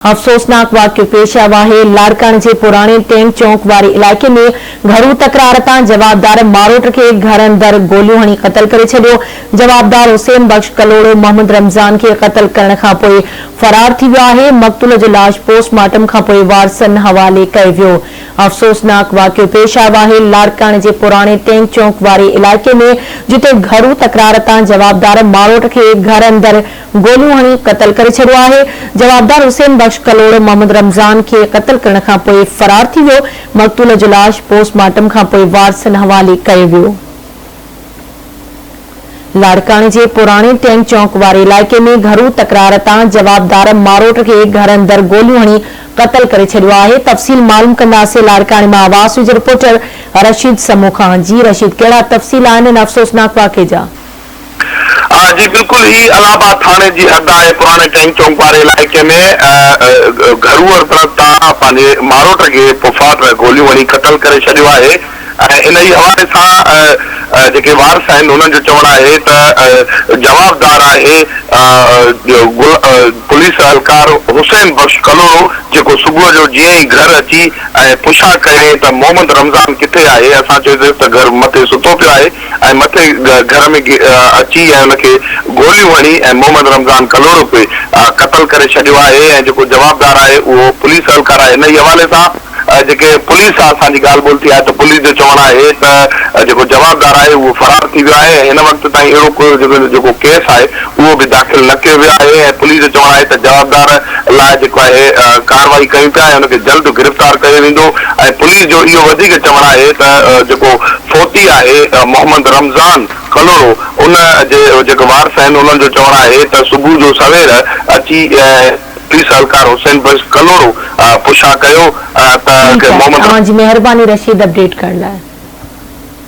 अफसोसनाक वाक़ियो पेश आयो आहे। लाड़काणे जे पुराणे टैंक चौक वारे इलाइक़े में घरू तकरार तां जवाबदार मारोट खे घर अंदर गोलियूं हणी क़तल करे छॾियो। जवाबदार हुसैन बख्श कलोड़ो मोहम्मद रमज़ान खे क़तल करण खां पोइ फरार थी वियो आहे। मक़तूल जो लाश पोस्टमार्टम खां पोइ वारसनि हवाले कयो वियो। अफसोसनाक वाक़ियो पेश आयो आहे। लाड़काणे जे पुराणे टैंक चौक वारे इलाइक़े में जिते घरू तकरार तां जवाबदार मारोट खे घर अंदर गोलियूं हणी क़तल करे छॾियो आहे। जवाबदार हुसैन बख्श कलोड़ो मोहम्मद रमज़ान खे क़तल करण खां पोइ फरार थी वियो। मक़तूल जो लाश पोस्टमार्टम खां पोइ वारसनि हवाले कयो वियो। लाड़काणे जे पुराणे टैंक चौक वारे इलाइक़े में घरू तकरार तां जवाबदार मारोट खे घर अंदर गोलियूं हणी क़तल करे छॾियो आहे। तफ़सील मालूम कंदासीं लाड़काणे मां आवाज़ जो रिपोर्टर रशीद समूह खां। जी रशीद, कहिड़ा तफ़सील आहिनि इन अफ़सोसनाक वाक़े जा? जी बिल्कुल ही इलाहाबाद थाने की हद है पुराने टैंक चौक वाले इलाके में घरू और तरफ तां पंहिंजे मारोट के पुफात गोलियों वही कतल करे छॾियो आहे। इन ही हवाले सां जेके वारस आहिनि उन्हनि जो चवणु आहे त जवाबदार आहे पुलिस एहलकार हुसैन बख्श कलोड़ो, जेको सुबुह जो जीअं ई घर अची पुछा कई त मोहम्मद रमज़ान किथे आहे। असां चयोसीं त घर मथे सुतो पियो आहे ऐं मथे घर में अची ऐं उनखे गोलियूं हणी ऐं मोहम्मद रमज़ान कलोड़ो खे क़तल करे छॾियो आहे। ऐं जेको जवाबदार आहे उहो पुलिस एहलकार आहे। इन ई हवाले सां जेके पुलिस आहे असांजी ॻाल्हि ॿोल थी आहे त पुलिस जो चवणु आहे त जेको जवाबदार आहे उहो फरार थी वियो आहे। हिन वक़्त ताईं अहिड़ो कोई जेको केस आहे उहो बि दाख़िल न कयो वियो आहे। ऐं पुलिस जो चवणु आहे त जवाबदार लाइ जेको आहे कार्रवाई कयूं पिया ऐं हुनखे जल्द गिरफ़्तार कयो वेंदो। ऐं पुलिस जो इहो वधीक चवणु आहे त जेको फोती आहे मोहम्मद रमज़ान कलोड़ो, उन जे जेके वारस आहिनि उन्हनि जो चवणु आहे त सुबुह जो सवेर अची पुलिस एहलकार हुसैन बख्श कलोड़ो पुछा कयो त मोहम्मद। मेहरबानी रशीद अपडेट करण लाइ।